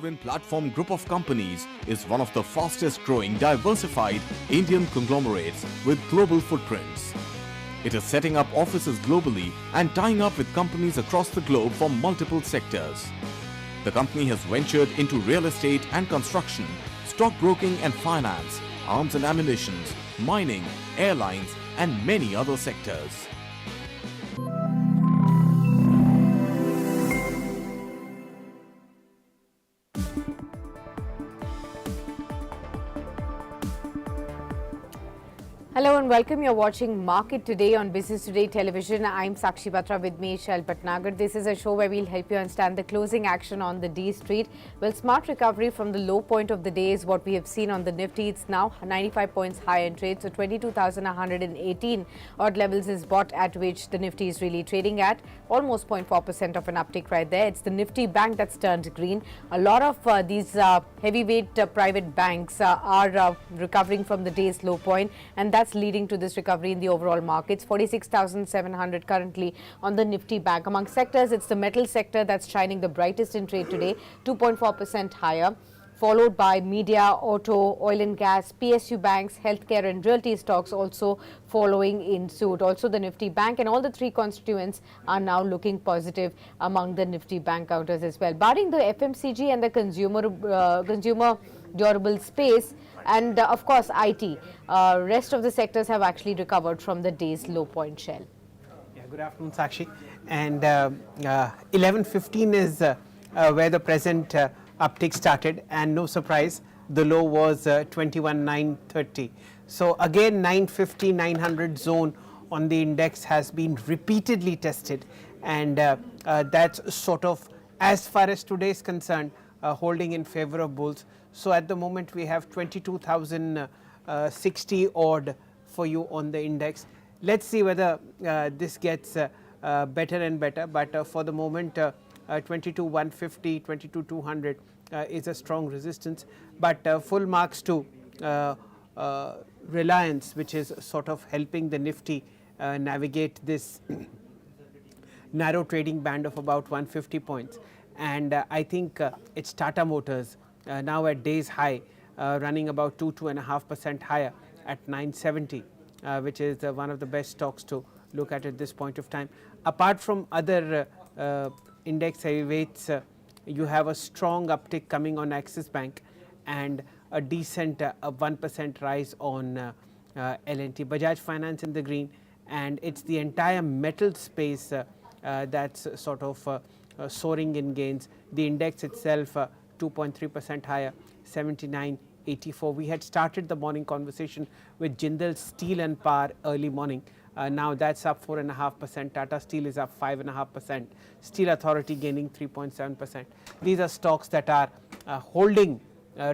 Arvind Platform Group of Companies is one of the fastest growing diversified Indian conglomerates with global footprints. It is setting up offices globally and tying up with companies across the globe from multiple sectors. The company has ventured into real estate and construction, stockbroking and finance, arms and ammunition, mining, airlines and many other sectors. Hello and welcome. You're watching Market Today on Business Today Television. I'm Sakshi Batra with me, Shail Patnagar. This is a show where we'll help you understand the closing action on the D Street. Well, smart recovery from the low point of the day is what we have seen on the Nifty. It's now 95 points higher in trade. So 22,118 odd levels is what at which the Nifty is really trading at. Almost 0.4% of an uptick right there. It's the Nifty bank that's turned green. A lot of these heavyweight private banks are recovering from the day's low point, and that's leading to this recovery in the overall markets. 46,700 currently on the Nifty bank. Among sectors, it's the metal sector that's shining the brightest in trade today, 2.4% higher, followed by media, auto, oil and gas, PSU banks, healthcare and realty stocks also following in suit. Also the Nifty bank and all the three constituents are now looking positive among the Nifty bank counters as well. Barring the FMCG and the consumer durable space and of course IT, rest of the sectors have actually recovered from the day's low point. Shell. Yeah, good afternoon, Sakshi. And 11:15 is where the present uptick started, and no surprise, the low was 21,930. So again, 950, 900 zone on the index has been repeatedly tested, and that's sort of, as far as today is concerned, holding in favor of bulls. So at the moment we have 22,060 odd for you on the index. Let's see whether this gets better and better, but for the moment 22,150, 22,200 is a strong resistance, but full marks to Reliance, which is sort of helping the Nifty navigate this narrow trading band of about 150 points. And I think it's Tata Motors now at day's high, running about 2.5% higher at 970, which is one of the best stocks to look at this point of time. Apart from other index heavyweights, you have a strong uptick coming on Axis Bank and a decent 1% rise on L&T. Bajaj Finance in the green, and it's the entire metal space that's sort of soaring in gains. The index itself 2.3% higher, 79.84. We had started the morning conversation with Jindal Steel and Power early morning. Now that's up 4.5%. Tata Steel is up 5.5%. Steel Authority gaining 3.7%. These are stocks that are holding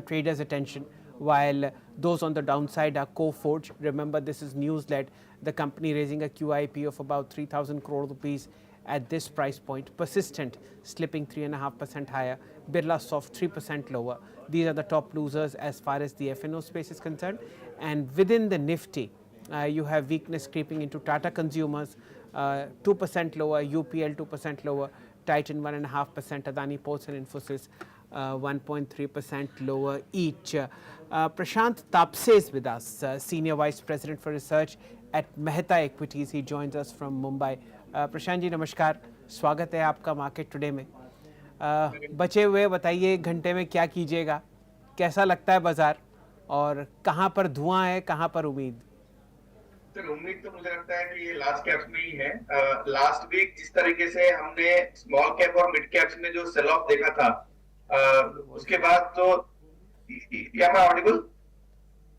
traders' attention, while those on the downside are Coforge. Remember, this is news-led. The company raising a QIP of about 3,000 crore rupees at this price point. Persistent slipping 3.5% higher. Birlasoft 3% lower. These are the top losers as far as the FNO space is concerned. And within the Nifty, you have weakness creeping into Tata Consumers, 2% lower, UPL 2% lower, Titan 1.5%, Adani Ports and Infosys 1.3% lower each. Prashant Tapse is with us, Senior Vice President for Research at Mehta Equities. He joins us from Mumbai. Prashant ji नमस्कार, स्वागत है आपका market today में। बचे हुए बताइए घंटे में क्या कीजिएगा, कैसा लगता है बाजार और कहां पर धुआं है, कहां पर उम्मीद? सर उम्मीद तो मुझे लगता है कि ये लास्ट कैप्स में ही है। लास्ट वीक जिस तरीके से हमने स्मॉल कैप और मिड कैप्स में जो सेल ऑफ देखा था, उसके बाद तो am I audible?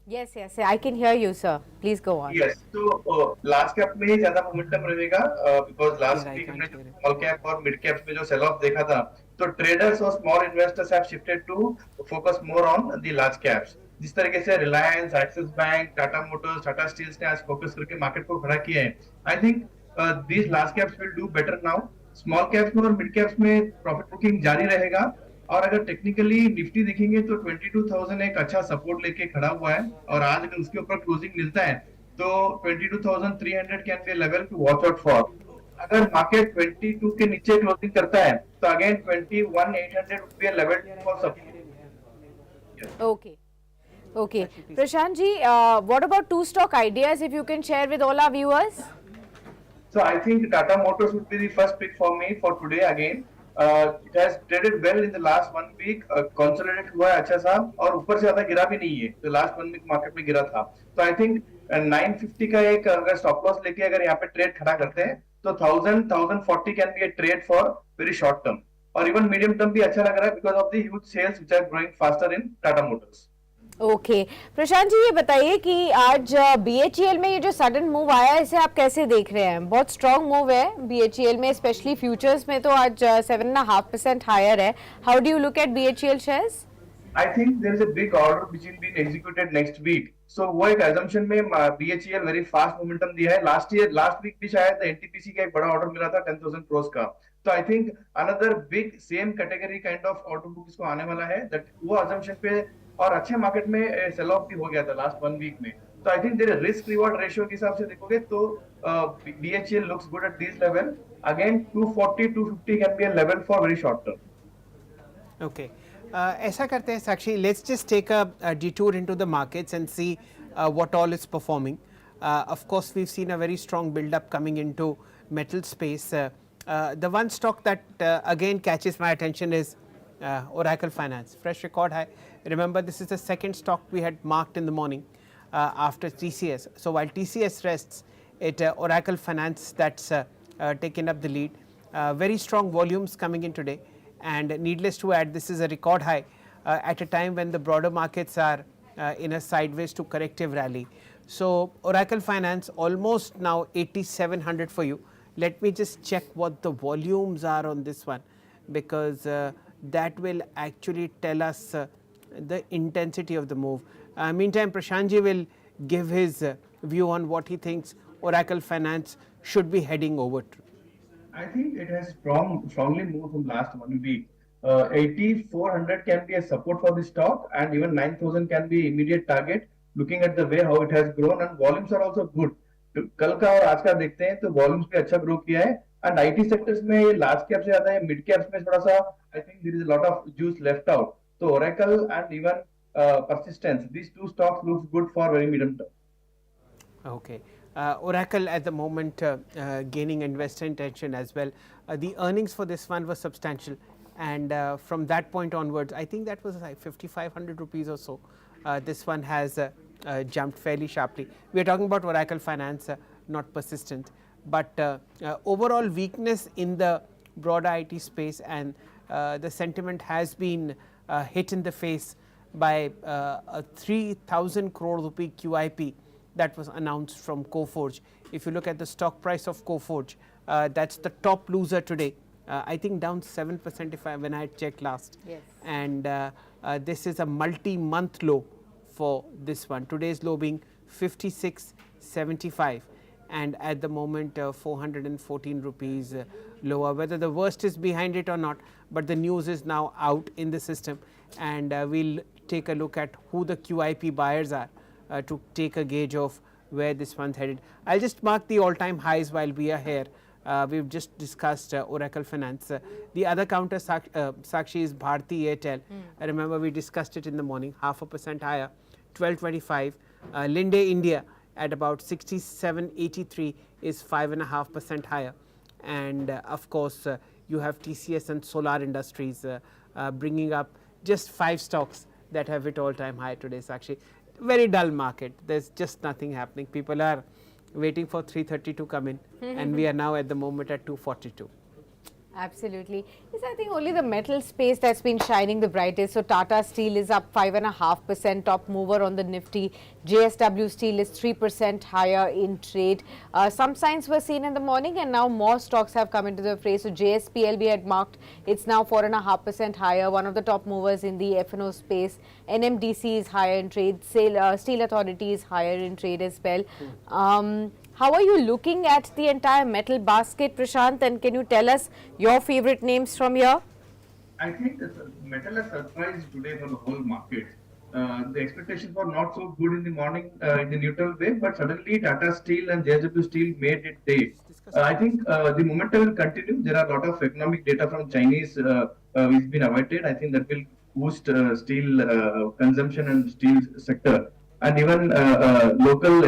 Yes, I can hear you, sir. Please go on. Yes, तो लास्ट कैप में ही ज्यादा मोमेंटम रहेगा, बिकॉज लास्ट वीक हमने स्मॉल कैप और मिड कैप्स में जो सेल ऑफ देखा था, तो ट्रेडर्स और small investors have shifted to focus more on the large caps. जिस तरीके से Reliance, Axis Bank, Tata Motors, Tata Steels ने आज फोकस करके मार्केट को खड़ा किया है, I think these large caps will do better now. Small caps में और मिड कैप्स में प्रॉफिट बुकिंग जारी रहेगा, और अगर टेक्निकली निफ्टी देखेंगे तो 22,000 एक अच्छा सपोर्ट लेके खड़ा हुआ है, और आज अगर उसके ऊपर क्लोजिंग मिलता है तो 22,300 can be level to watch out for. अगर मार्केट 22 के नीचे क्लोजिंग करता है तो again 21,800 would be a level for support. Okay. Okay. Prashant ji, what about two stock ideas if you can share with all our viewers? So I think Tata Motors would be the first pick for me for today again. It has traded well in the last 1 week, consolidated हुआ है अच्छा सा और ऊपर से ज्यादा गिरा भी नहीं है तो लास्ट 1 week मार्केट में गिरा था तो आई थिंक 950 का एक अगर स्टॉप लॉस लेके अगर यहाँ पे ट्रेड खड़ा करते हैं तो 1040 can be a trade for very short term और इवन मीडियम टर्म भी अच्छा लग रहा है because of the huge sales which are growing faster in Tata Motors. Okay Prashant ji ये बताइए कि आज बीएचईएल में ये जो सडन मूव आया है इसे आप कैसे देख रहे हैं? बहुत स्ट्रॉन्ग मूव है बीएचईएल में, स्पेशली फ्यूचर्स में तो आज 7.5% हायर है. How do you look at BHEL shares? I think there is a big order which will be executed next week. So वो एक assumption में BHEL very fast momentum दिया है. Last week भी शायद NTPC का एक बड़ा order मिला था 10,000 crores का. तो I think another big same category kind of order book इसको आने वाला है. That वो assumption पे और अच्छे मार्केट में सेल ऑफ भी हो गया था लास्ट 1 week में. तो I think their risk reward ratio के हिसाब से देखोगे तो BHEL looks good at this level. Again 240 250 can be a level for very short term. Okay. ऐसा करते हैं साक्षी, let's just take a detour into the markets and see what all is performing. Of course, we've seen a very strong build up coming into metal space. The one stock that again catches my attention is Oracle Finance, fresh record high. Remember, this is the second stock we had marked in the morning after TCS. So while TCS rests, Oracle Finance that's taken up the lead. Very strong volumes coming in today. And needless to add, this is a record high at a time when the broader markets are in a sideways to corrective rally. So Oracle Finance almost now 8,700 for you. Let me just check what the volumes are on this one, because that will actually tell us the intensity of the move. Meantime, Prashantji will give his view on what he thinks Oracle Finance should be heading over to. I think it has strongly moved from last 1 week. 8,400 can be a support for the stock, and even 9,000 can be immediate target. Looking at the way how it has grown, and volumes are also good. तो कल का और आज का देखते हैं तो volumes भी अच्छा ग्रो किया है. एंड आईटी सेक्टर्स में ये लार्ज कैप से ज्यादा है, मिड कैप्स में थोड़ा सा I think there is a lot of juice left out. तो Oracle and even persistence, these two stocks looks good for very medium term. Okay. Oracle at the moment gaining investor attention as well. The earnings for this one were substantial, and from that point onwards, I think that was like 5,500 rupees or so. This one has jumped fairly sharply. We are talking about Oracle Finance, not Persistent, but overall weakness in the broader IT space, and the sentiment has been hit in the face by a 3,000 crore rupee QIP that was announced from Coforge. If you look at the stock price of Coforge, that's the top loser today. I think down 7% when I checked last. Yes. And this is a multi-month low for this one. Today's low being 56.75, and at the moment 414 rupees lower. Whether the worst is behind it or not, but the news is now out in the system, and we'll take a look at who the QIP buyers are. To take a gauge of where this one's headed. I'll just mark the all-time highs while we are here. We've just discussed Oracle Finance. The other counter, Sakshi, is Bharti Airtel. I remember we discussed it in the morning, 0.5% higher, 12.25. Linde India at about 67.83 is 5.5% higher. And of course, you have TCS and Solar Industries bringing up just 5 stocks that have hit all-time high today, Sakshi. Very dull market. There's just nothing happening. People are waiting for 330 to come in, and we are now at the moment at 242. Absolutely. Yes, I think only the metal space that's been shining the brightest. So Tata Steel is up 5.5%, top mover on the Nifty. JSW Steel is 3% higher in trade. Some signs were seen in the morning, and now more stocks have come into the fray. So JSPL we had marked, it's now 4.5% higher, one of the top movers in the F&O space. NMDC is higher in trade. Steel Authority is higher in trade as well. How are you looking at the entire metal basket, Prashant, and can you tell us your favorite names from here? I think the metal has surprised today for the whole market. the expectations were not so good in the morning in the neutral way, but suddenly Tata Steel and JSW Steel made it day. I think the momentum will continue. There are a lot of economic data from Chinese which has been awaited. I think that will boost steel consumption and steel sector. And even local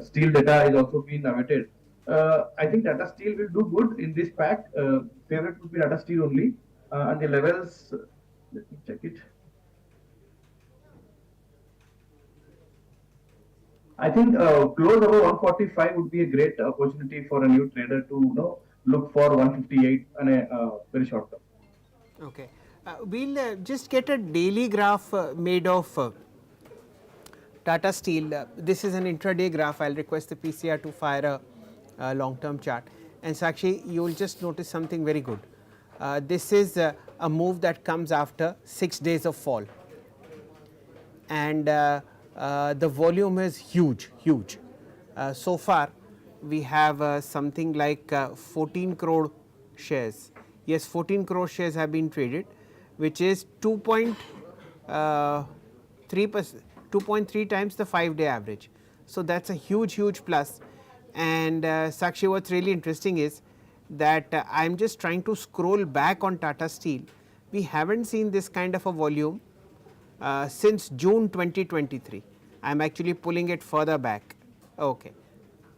steel data is also being awaited. I think Tata Steel will do good in this pack. Favorite would be Tata Steel only. And the levels, let me check it. I think close over 145 would be a great opportunity for a new trader to look for 158 on a very short term. Okay. We'll just get a daily graph made of Tata Steel. This is an intraday graph. I'll request the PCR to fire a long-term chart. And Sakshi, you will just notice something very good. This is a move that comes after 6 days of fall. And the volume is huge, huge. So far, we have something like 14 crore shares. Yes, 14 crore shares have been traded, which is 2.3 times the 5-day average. So that's a huge, huge plus. And Sakshi, what's really interesting is that I'm just trying to scroll back on Tata Steel. We haven't seen this kind of a volume since June 2023. I am actually pulling it further back. Okay.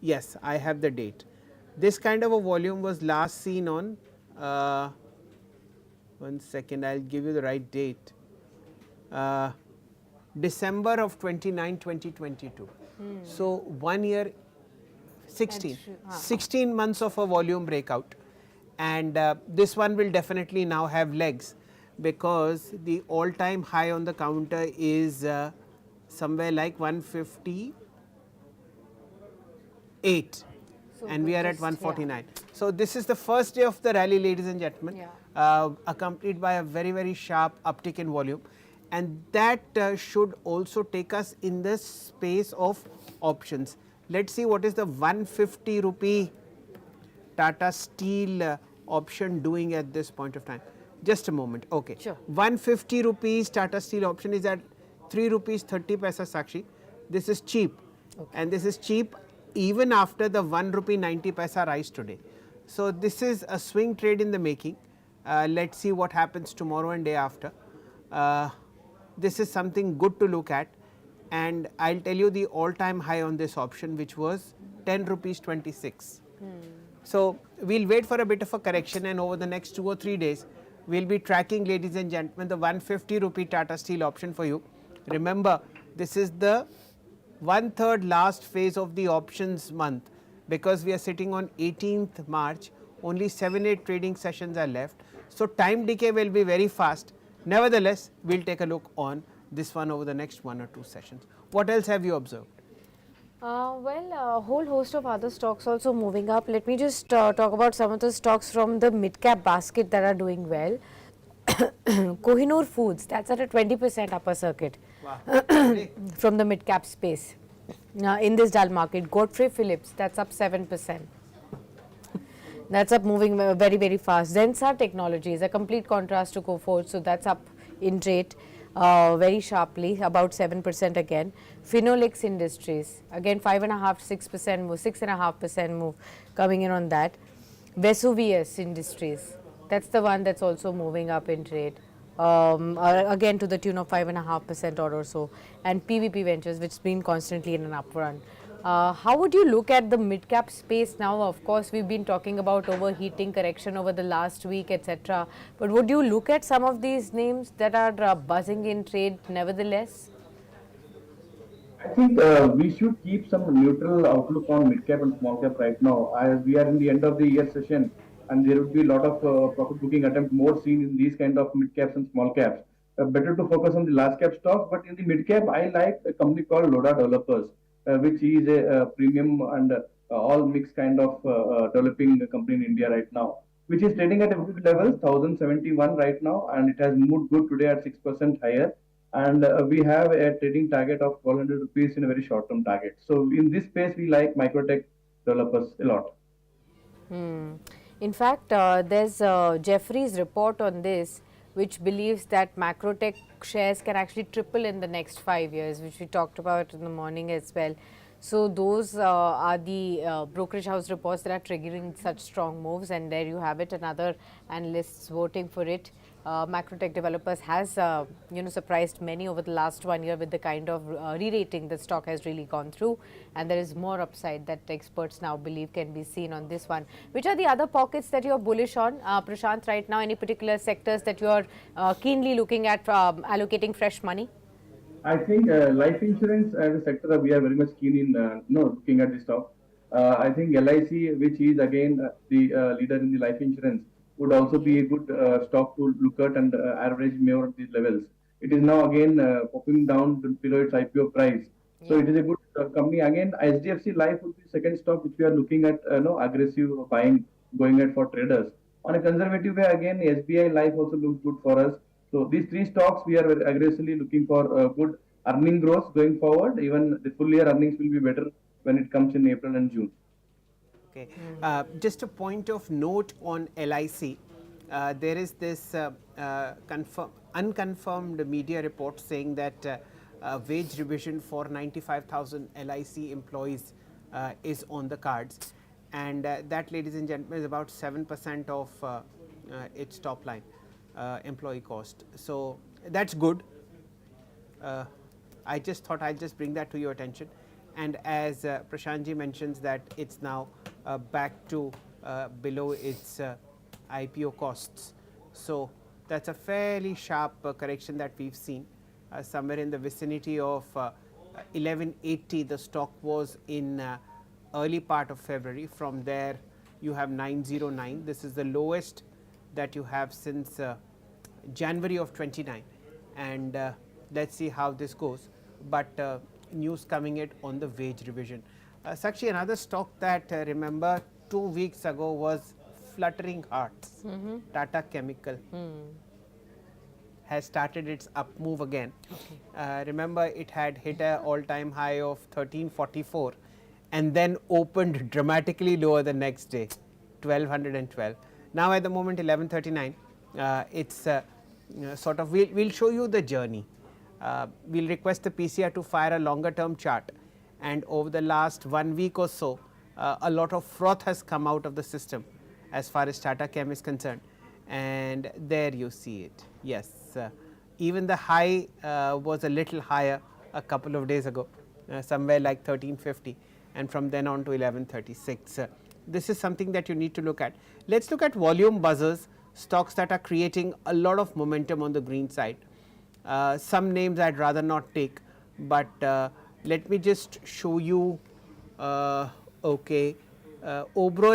Yes, I have the date. This kind of a volume was last seen on, 1 second, I will give you the right date, December of 2022. So 1 year, 16 months of a volume breakout, and this one will definitely now have legs, because the all time high on the counter is somewhere like 158, and we are at 149. Yeah. So this is the first day of the rally, ladies and gentlemen, accompanied by a very, very sharp uptick in volume, and that should also take us in the space of options. Let's see what is the 150 rupee Tata Steel option doing at this point of time. Just a moment. Okay. Sure. 150 rupees Tata Steel option is at 3 rupees 30 paisa, Sakshi. This is cheap. Okay. And this is cheap even after the 1 rupee 90 paisa rise today. So this is a swing trade in the making. Let's see what happens tomorrow and day after. This is something good to look at, and I'll tell you the all time high on this option, which was 10 rupees 26. So we'll wait for a bit of a correction, and over the next 2 or 3 days we'll be tracking, ladies and gentlemen, the 150 rupee Tata Steel option for you. Remember, this is the 1/3 last phase of the options month, because we are sitting on 18th March, only 7-8 trading sessions are left. So time decay will be very fast. Nevertheless, we'll take a look on this one over the next 1 or 2 sessions. What else have you observed? Well, a whole host of other stocks also moving up. Let me just talk about some of the stocks from the mid-cap basket that are doing well. Kohinoor Foods, that's at a 20% upper circuit. Wow. From the mid-cap space. In this dull market, Godfrey Phillips, that's up 7%. That's up moving very, very fast. Zensar Technologies, a complete contrast to Coforge, so that's up in rate very sharply, about 7% again. Phenolics Industries, again 5.5 6% move, 6.5% move coming in on that. Vesuvius Industries, that's the one that's also moving up in trade, again to the tune of 5.5% or so. And PVP Ventures, which has been constantly in an uptrend. How would you look at the mid-cap space now? Of course, we've been talking about overheating, correction over the last week, etc. But would you look at some of these names that are buzzing in trade nevertheless? I think we should keep some neutral outlook on mid cap and small cap right now, as we are in the end of the year session, and there would be a lot of profit booking attempt more seen in these kind of mid caps and small caps. Better to focus on the large cap stocks, but in the mid cap, I like a company called Loda Developers, which is a premium and all mixed kind of developing company in India right now, which is trading at a good level, 1071 right now, and it has moved good today at 6% higher. And we have a trading target of 1,200 rupees in a very short term target. So in this space, we like microtech developers a lot. In fact, there's Jeffrey's report on this, which believes that macro tech shares can actually triple in the next 5 years, which we talked about in the morning as well. So those are the brokerage house reports that are triggering such strong moves, and there you have it. Another analysts voting for it. Macro tech developers has surprised many over the last 1 year with the kind of re-rating the stock has really gone through, and there is more upside that experts now believe can be seen on this one. Which are the other pockets that you are bullish on, Prashant, right now? Any particular sectors that you are keenly looking at allocating fresh money? I think life insurance as a sector we are very much keen in looking at this stock. I think LIC, which is again the leader in the life insurance, would also be a good stock to look at and average more of these levels. It is now again popping down below its IPO price. So it is a good company. Again, HDFC Life would be second stock which we are looking at aggressive buying going at for traders. On a conservative way, again SBI Life also looks good for us. So these three stocks we are aggressively looking for good earning growth going forward. Even the full year earnings will be better when it comes in April and June. Okay. Just a point of note on LIC. There is this unconfirmed media report saying that wage revision for 95,000 LIC employees is on the cards, and that, ladies and gentlemen, is about 7% of its top line employee cost. So that's good. I just thought I'll just bring that to your attention. And as Prashantji mentions that it's now back to below its IPO costs. So that's a fairly sharp correction that we've seen. Somewhere in the vicinity of 1180 the stock was in early part of February. From there you have 909. This is the lowest that you have since January of 29, and let's see how this goes. But news coming in on the wage revision. Sakshi, another stock that remember 2 weeks ago was fluttering hearts. Tata Chemical has started its up move again. Remember, it had hit an all-time high of 1344 and then opened dramatically lower the next day, 1212. Now at the moment 1139. It's sort of, we'll show you the journey. We'll request the PCR to fire a longer term chart, and over the last 1 week or so a lot of froth has come out of the system as far as Tata Chem is concerned, and there you see it. Yes, even the high was a little higher a couple of days ago, somewhere like 1350, and from then on to 1136. This is something that you need to look at. Let's look at volume buzzers, stocks that are creating a lot of momentum on the green side. Some names I'd rather not take, but let me just show you. Oberoi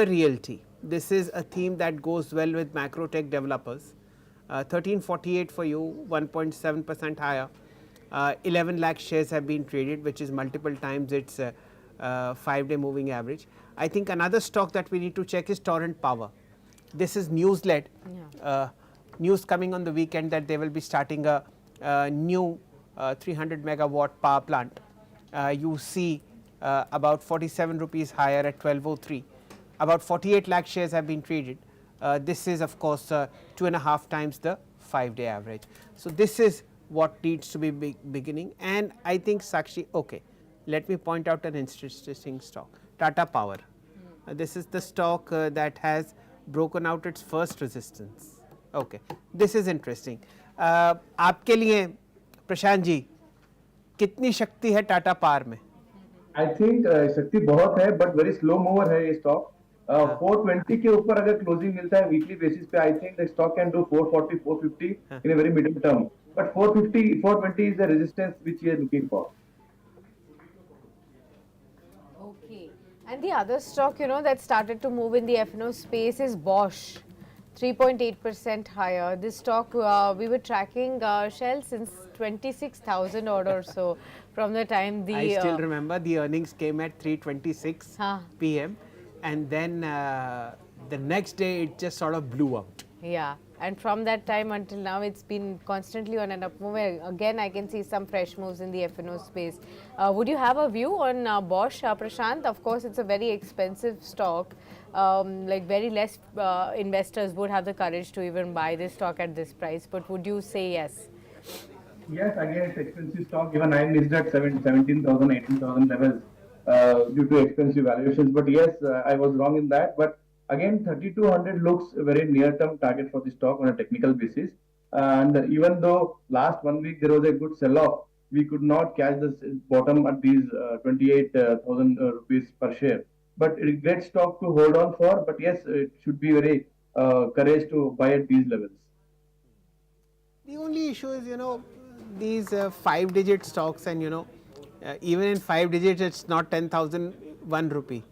Realty. This is a theme that goes well with macro tech developers. 1348 for you, 1.7% higher. 11 lakh shares have been traded, which is multiple times its 5-day moving average. I think another stock that we need to check is Torrent Power. This is news led. News coming on the weekend that they will be starting a new 300 megawatt power plant. You see about 47 rupees higher at 1203. About 48 lakh shares have been traded. This is of course 2.5 times the 5-day average. So this is what needs to be beginning, and I think Sakshi, okay, let me point out an interesting stock, Tata Power. This is the stock that has broken out its first resistance. Okay, this is interesting. आपके लिए प्रशांत जी कितनी शक्ति है Tata power में? I think शक्ति बहुत है, but very slow mover है ये stock. 420 के ऊपर अगर closing मिलता है weekly basis पे, I think the stock can do 440, 450 in a very middle term. But 450, 420 is the resistance which we are looking for. Okay. And the other stock, that started to move in the F&O space is Bosch. 3.8% higher. This stock we were tracking Shell since 26,000 odd or so from the time the. I still remember the earnings came at 3:26 p.m. and then the next day it just sort of blew out. Yeah, and from that time until now it's been constantly on an up move. Again, I can see some fresh moves in the F&O space. Would you have a view on Bosch, Prashant? Of course, it's a very expensive stock. like very less investors would have the courage to even buy this stock at this price. But would you say yes? Yes, again, it's expensive stock. Even I missed at 17,000, 18,000 levels due to expensive valuations. But yes, I was wrong in that. But again, 3,200 looks a very near-term target for the stock on a technical basis. And even though last 1 week there was a good sell-off, we could not catch the bottom at these 28,000 rupees per share. But it's a great stock to hold on for. But yes, it should be very courage to buy at these levels. The only issue is, these 5-digit stocks, and even in 5 digits, it's not 10,001 rupee,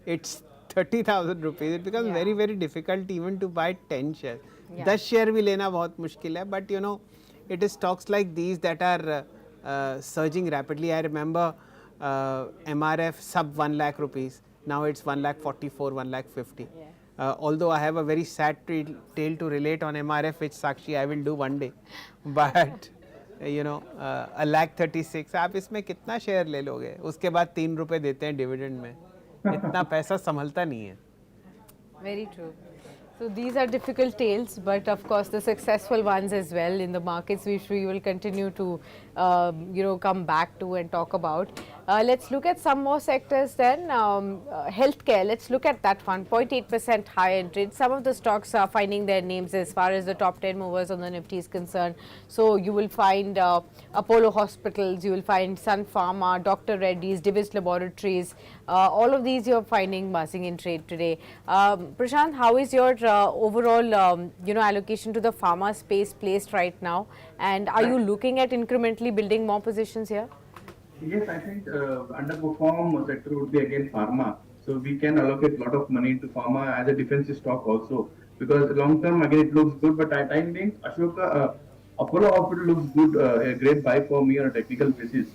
it's 30,000 rupees. It becomes very, very difficult even to buy 10 shares. 10 share भी लेना बहुत मुश्किल है, but it is stocks like these that are surging rapidly. I remember MRF sub 1 lakh rupees, now it's 1 lakh 44, 1 lakh 50. Although I have a very sad tale to relate on MRF, which Sakshi I will do one day, but a lakh 36, आप इसमें कितना share ले लोगे, उसके बाद 3 रुपए देते हैं डिविडेंड में, इतना पैसा संभलता नहीं है. Very true. So these are difficult tales, but of course the successful ones as well in the markets, which we will continue to, come back to and talk about. Let's look at some more sectors then. Healthcare, let's look at that one, 0.8% higher in trade. Some of the stocks are finding their names as far as the top 10 movers on the Nifty is concerned. So you will find Apollo Hospitals, you will find Sun Pharma, Dr. Reddy's, Divis Laboratories. All of these you're finding buzzing in trade today. Prashant, how is your overall allocation to the pharma space placed right now, and are you looking at incrementally building more positions here? Yes, I think underperform sector would be again pharma. So we can allocate a lot of money into pharma as a defensive stock also, because long term again it looks good, but at time being Ashoka Apollo Hospital looks good, a great buy for me on a technical basis,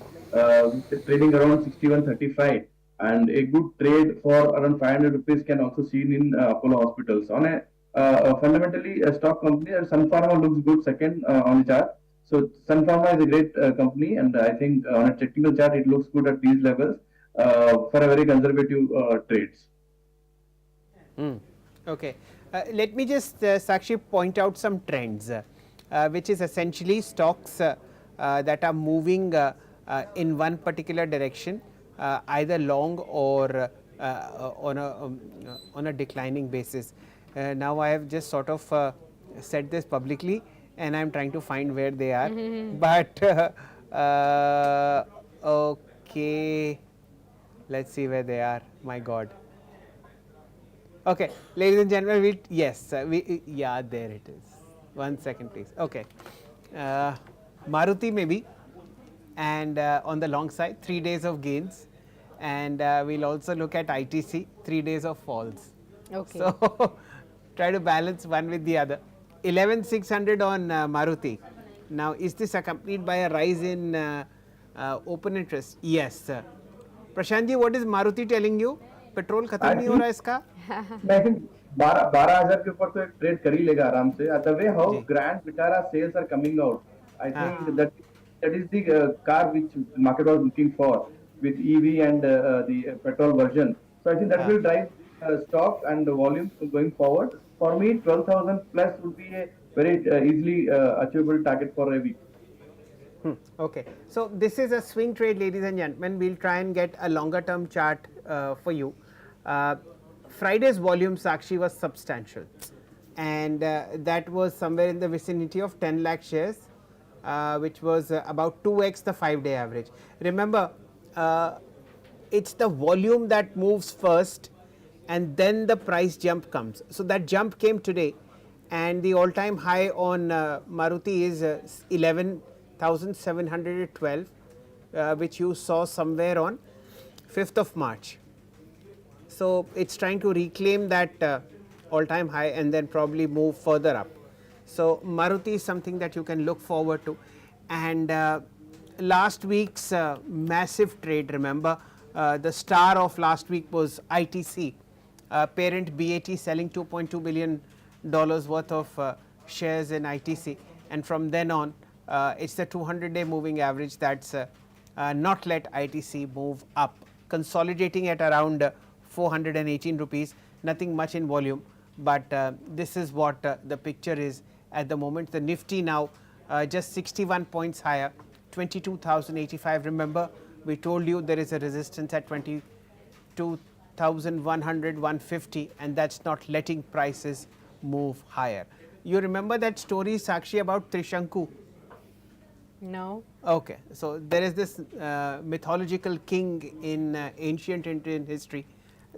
trading around 61.35. And a good trade for around 500 rupees can also seen in Apollo Hospitals. On a fundamentally a stock company, Sun Pharma looks good second on the chart. So Sun Pharma is a great company, and I think on a technical chart it looks good at these levels for a very conservative trades. Okay, let me just Sakshi point out some trends, which is essentially stocks that are moving in one particular direction, either long or on a declining basis. Now I have just sort of said this publicly, and I am trying to find where they are. But okay, let's see where they are. My God. Okay, ladies and gentlemen, yeah, there it is. 1 second, please. Okay, Maruti maybe. And on the long side, 3 days of gains, and we'll also look at ITC, 3 days of falls. Okay. So try to balance one with the other. 11,600 on Maruti. Now, is this accompanied by a rise in open interest? Yes. Prashant ji, what is Maruti telling you? Petrol खत्म नहीं हो रहा इसका? I think 12,000 के ऊपर तो एक trade कर ही लेगा आराम से. The way how Grand Vitara sales are coming out, I think that is the car which the market was looking for with EV and the petrol version. So I think that will drive stock and the volume going forward. For me, 12,000 plus would be a very easily achievable target for a week. Okay, so this is a swing trade, ladies and gentlemen. We'll try and get a longer term chart for you. Friday's volume, Sakshi, was substantial, and that was somewhere in the vicinity of 10 lakh shares, which was about 2x the 5-day average. Remember, it's the volume that moves first, and then the price jump comes. So that jump came today, and the all-time high on Maruti is 11,712, which you saw somewhere on 5th of March. So it's trying to reclaim that all-time high and then probably move further up. So Maruti is something that you can look forward to. And last week's massive trade, remember, the star of last week was ITC, parent BAT selling $2.2 billion worth of shares in ITC, and from then on it's the 200-day moving average that's not let ITC move up, consolidating at around 418 rupees. nothing much in volume, but this is what the picture is at the moment. The Nifty now just 61 points higher, 22,085. Remember, we told you there is a resistance at 22,100, 150, and that's not letting prices move higher. You remember that story, Sakshi, about Trishanku? No. Okay, so there is this mythological king in ancient Indian history.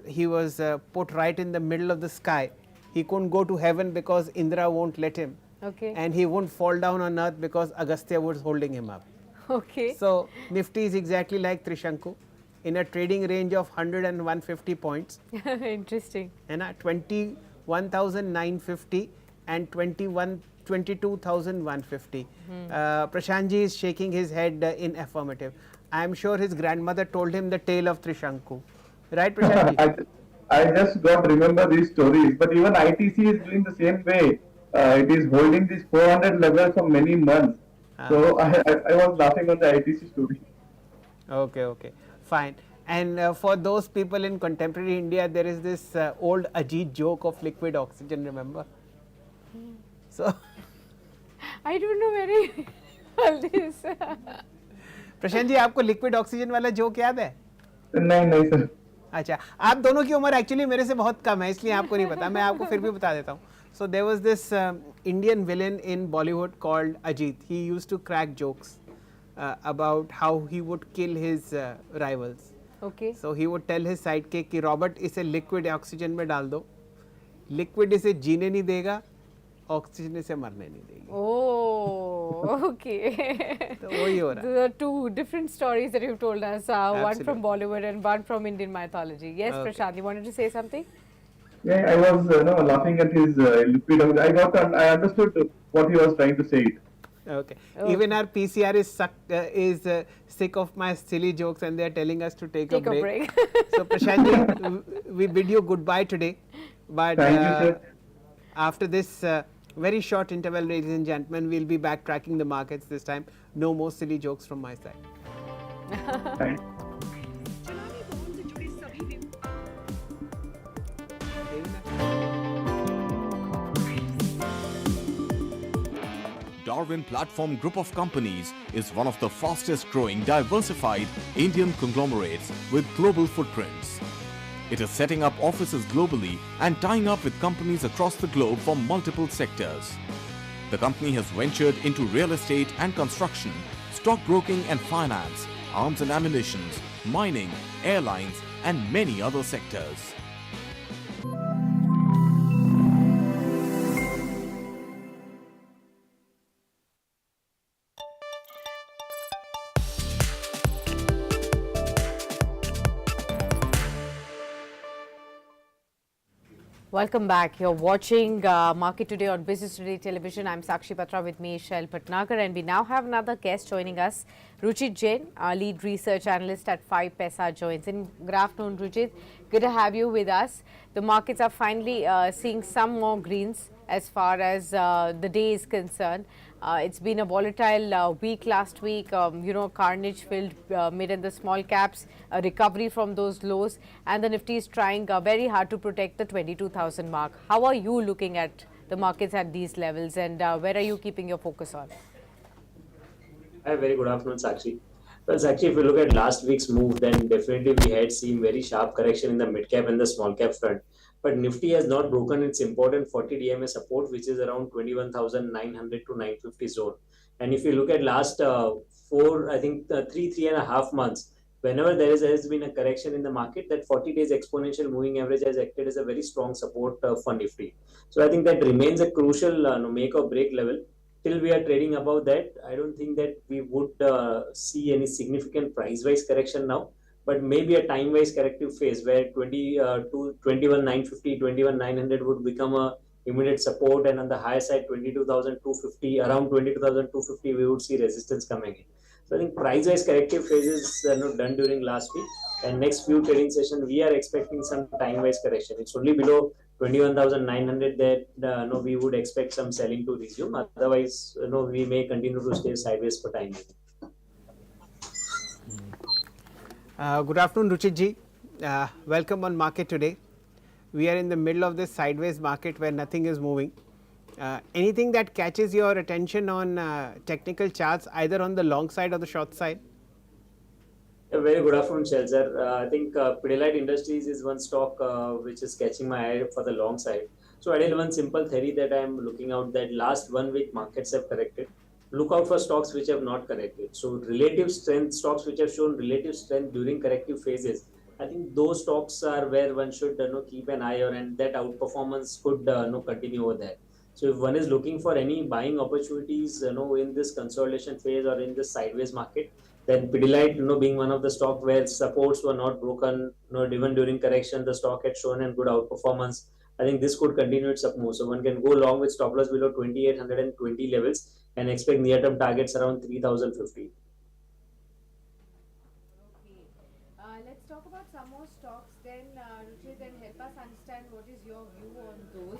He was put right in the middle of the sky. He couldn't go to heaven because Indra won't let him. Okay. And he won't fall down on earth because Agastya was holding him up. Okay. So Nifty is exactly like Trishanku in a trading range of 100 and 150 points. Interesting. And 21,950 and 22,150. Prashantji is shaking his head in affirmative. I am sure his grandmother told him the tale of Trishanku. Right, Prashantji? I just got remember these stories, but even ITC is doing the same way. It is holding this 400 level for many months. So I was laughing on the ITC story. Okay, okay, fine. And for those people in contemporary India, there is this old Ajit joke of liquid oxygen, remember? So I don't know very all this. Prashant ji, आपको liquid oxygen वाला joke याद है? नहीं sir. अच्छा, आप दोनों की उम्र एक्चुअली मेरे से बहुत कम है, इसलिए आपको नहीं पता, मैं आपको फिर भी बता देता हूँ. So there was this Indian villain in Bollywood called Ajit. He used to crack jokes about how he would kill his rivals. Okay. So he would tell his sidekick कि रॉबर्ट इसे लिक्विड ऑक्सीजन में डाल दो, liquid इसे जीने नहीं देगा, oxygen इसे मरने नहीं देगी. Oh, okay. तो वही हो रहा है. The two different stories that you've told us, one Absolutely. from Bollywood and one from Indian mythology. Yes, Okay. Prashant, you wanted to say something? Yeah, I was laughing at his liquid. I understood what he was trying to say. Okay. Okay. Even our PCR is sick of my silly jokes, and they are telling us to take a break. So Prashant ji, we bid you goodbye today. But Thank you, sir. after this very short interval, ladies and gentlemen, we'll be back tracking the markets this time. No more silly jokes from my side. Thank Darwin Platform Group of Companies is one of the fastest growing diversified Indian conglomerates with global footprints. It is setting up offices globally and tying up with companies across the globe for multiple sectors. The company has ventured into real estate and construction, stockbroking and finance, arms and ammunition, mining, airlines, and many other sectors. Welcome back. You're watching Market Today on Business Today Television. I'm Sakshi Patra, with me Shail Patnagar, and we now have another guest joining us. Ruchit Jain, our lead research analyst at 5paisa, joins in. Good afternoon, Ruchit. Good to have you with us. The markets are finally seeing some more greens as far as the day is concerned. It's been a volatile week last week, carnage filled mid and the small caps, a recovery from those lows, and the Nifty is trying very hard to protect the 22,000 mark. How are you looking at the markets at these levels, and where are you keeping your focus on? Hi, very good afternoon, Sakshi. Well, Sakshi, if you look at last week's move, then definitely we had seen very sharp correction in the mid cap and the small cap front. But Nifty has not broken its important 40 DMA support, which is around 21,900 to 950 zone. And if you look at last 3.5 months, whenever has been a correction in the market, that 40 days exponential moving average has acted as a very strong support for Nifty. So I think that remains a crucial make or break level. Till we are trading above that, I don't think that we would see any significant price-wise correction now, but maybe a time-wise corrective phase where 21,950, 21,900 would become a immediate support, and on the higher side 22,250, around 22,250 we would see resistance coming in. So I think price-wise corrective phases are not done during last week, and next few trading sessions we are expecting some time-wise correction. It's only below 21,900 that we would expect some selling to resume. Otherwise, we may continue to stay sideways for time. Good afternoon, Ruchit ji. Welcome on Market Today. we are in the middle of this sideways market where nothing is moving. Anything that catches your attention on technical charts, either on the long side or the short side? A very good afternoon, Shelzer. I think Pidilite Industries is one stock which is catching my eye for the long side. So, I one simple theory that I am looking out, that last 1 week markets have corrected. Look out for stocks which have not corrected. So, relative strength stocks which have shown relative strength during corrective phases, I think those stocks are where one should keep an eye on, and that outperformance could continue over there. So, if one is looking for any buying opportunities, in this consolidation phase or in this sideways market, then Pidilite, being one of the stock where supports were not broken, even during correction, the stock had shown a good outperformance. I think this could continue its up move. So one can go long with stop loss below 2820 levels and expect near-term targets around 3050. Let's talk about some more stocks then, Ruchit, and help us understand what is your view on those.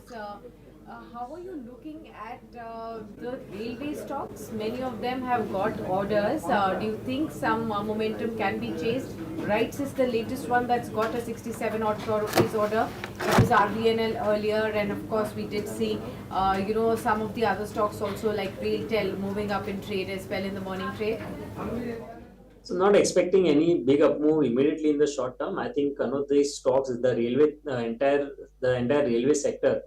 How are you looking at the railway stocks? Many of them have got orders. Do you think some momentum can be chased? RITES is the latest one that's got a 67 odd crore rupees order. It was RVNL earlier, and of course we did see, some of the other stocks also like RailTel moving up in trade as well in the morning trade. So not expecting any big up move immediately in the short term. I think these stocks, the railway, the entire railway sector,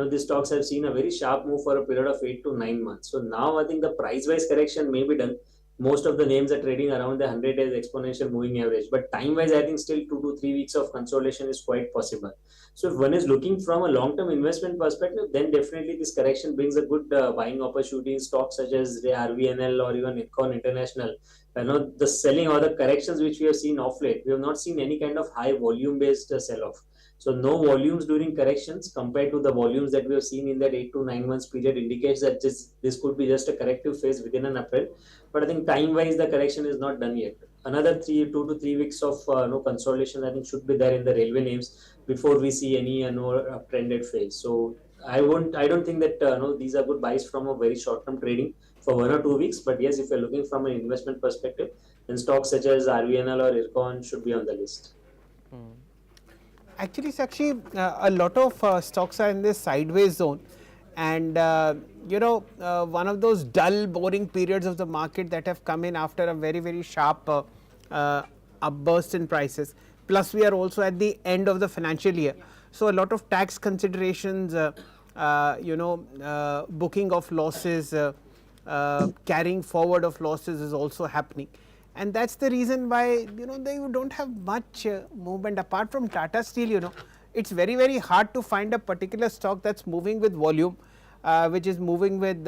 these stocks have seen a very sharp move for a period of 8 to 9 months. So now I think the price wise correction may be done. Most of the names are trading around the 100 days exponential moving average, but time wise, I think still 2 to 3 weeks of consolidation is quite possible. So if one is looking from a long term investment perspective, then definitely this correction brings a good buying opportunity in stocks such as the RVNL or even Icon International. The selling or the corrections which we have seen off late, we have not seen any kind of high volume based sell off. So no volumes during corrections compared to the volumes that we have seen in that 8 to 9 months period indicates that this could be just a corrective phase within an April. But I think time wise the correction is not done yet. Another 2 to 3 weeks of consolidation I think should be there in the railway names before we see any uptrended phase. So I don't think that these are good buys from a very short term trading for 1 or 2 weeks. But yes, if you're looking from an investment perspective, then stocks such as RVNL or IRCON should be on the list. Actually, Sakshi, a lot of stocks are in this sideways zone, and one of those dull, boring periods of the market that have come in after a very sharp upburst in prices. Plus, we are also at the end of the financial year, so a lot of tax considerations, booking of losses, carrying forward of losses is also happening. And that's the reason why they don't have much movement apart from Tata Steel. It's very hard to find a particular stock that's moving with volume, which is moving with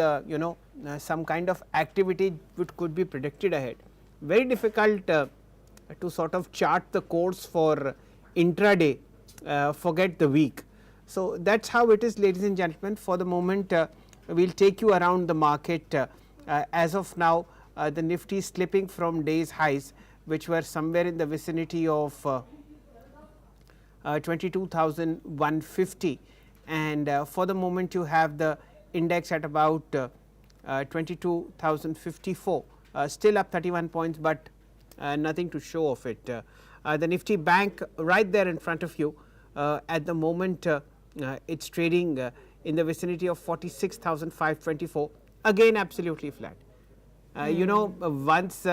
some kind of activity which could be predicted ahead. Very difficult to sort of chart the course for intraday, forget the week. So that's how it is, ladies and gentlemen. For the moment, we'll take you around the market. As of now, the Nifty is slipping from day's highs, which were somewhere in the vicinity of 22,150, and for the moment you have the index at about 22,054, still up 31 points, but nothing to show of it. The Nifty Bank right there in front of you, at the moment it's trading in the vicinity of 46,524, again absolutely flat. Once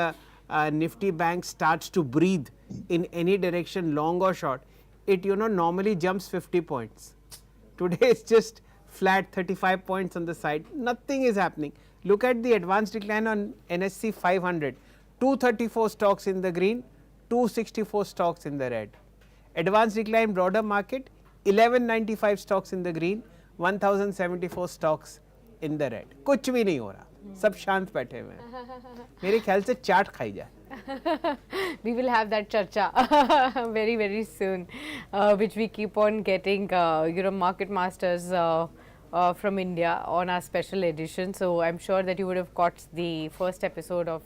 Nifty Bank starts to breathe in any direction, long or short, it normally jumps 50 points. Today it's just flat, 35 points on the side, nothing is happening. Look at the advanced decline on NSE 500, 234 stocks in the green, 264 stocks in the red. Advanced decline broader market, 1195 stocks in the green, 1074 stocks in the red. कुछ भी नहीं हो रहा, सब शांत बैठे हुए हैं. मेरे ख्याल से चाट खाई जाए. We will have that charcha very soon, which we keep on getting, market masters from India on our special edition. So I'm sure that you would have caught the first episode of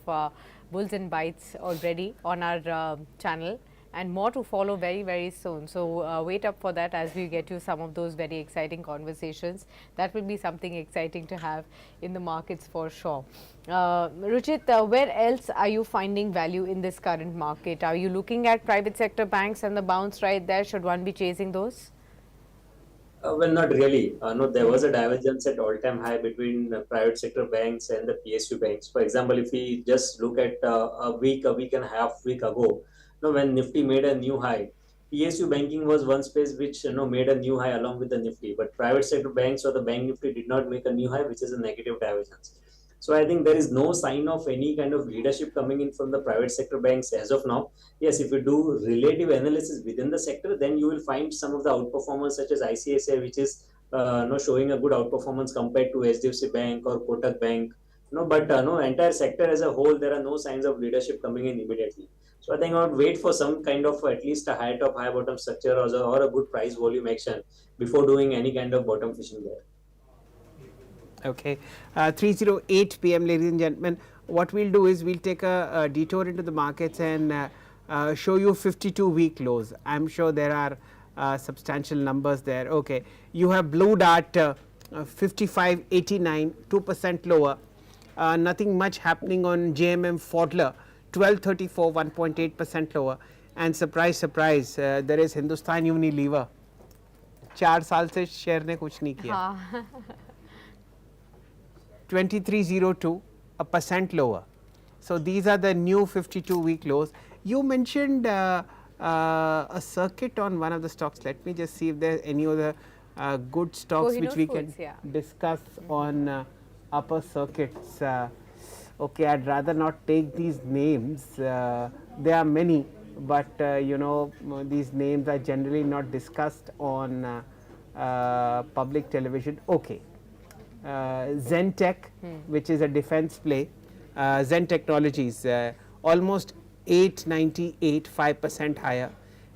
Bulls and Bites already on our channel, and more to follow very soon. So wait up for that as we get you some of those very exciting conversations. That will be something exciting to have in the markets for sure. Ruchit, where else are you finding value in this current market? Are you looking at private sector banks and the bounce right there? Should one be chasing those? Well, not really. No, there was a divergence at all-time high between private sector banks and the PSU banks. For example, if we just look at a week and a half week ago, when Nifty made a new high, PSU banking was one space which made a new high along with the Nifty, but private sector banks or the bank Nifty did not make a new high, which is a negative divergence. So I think there is no sign of any kind of leadership coming in from the private sector banks as of now. Yes, if you do relative analysis within the sector, then you will find some of the outperformance such as ICICI, which is showing a good outperformance compared to HDFC Bank or Kotak Bank. But no entire sector as a whole, there are no signs of leadership coming in immediately. So I think I would wait for some kind of at least a high top, high bottom structure or a good price volume action before doing any kind of bottom fishing there. Okay, 3:08 p.m. ladies and gentlemen. What we'll do is we'll take a detour into the markets and show you 52-week lows. I'm sure there are substantial numbers there. Okay, you have Blue Dart 55.89, 2% lower. Nothing much happening on JMM Fodler 1234, 1.8% lower. And surprise surprise, there is Hindustan Unilever 4 साल से share ने कुछ नहीं किया. 2302, a percent lower. So these are the new 52-week lows. You mentioned a circuit on one of the stocks. Let me just see if there are any other good stocks Kohinoor which we Foods, can yeah. discuss on upper circuits. Okay, I'd rather not take these names. There are many, but these names are generally not discussed on public television. Okay. Zentech, which is a defense play, Zen Technologies, almost 898, 5% higher,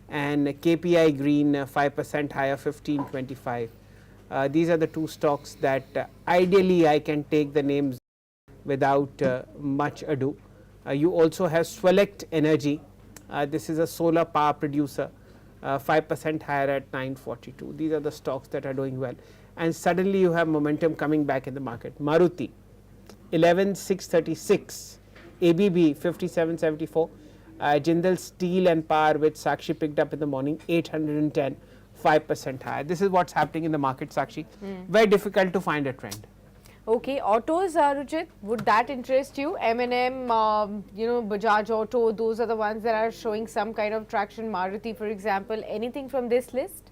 and KPI Green 5% higher, 1525. These are the two stocks that ideally I can take the names without much ado. You also have Swelect Energy. This is a solar power producer, 5% higher at 942. These are the stocks that are doing well. And suddenly you have momentum coming back in the market. Maruti 11,636, ABB 5774, Jindal Steel and Power, which Sakshi picked up in the morning, 810, 5% higher. This is what's happening in the market, Sakshi. Very difficult to find a trend. Okay, autos, Rujit, would that interest you? M&M, Bajaj Auto, those are the ones that are showing some kind of traction. Maruti, for example, anything from this list?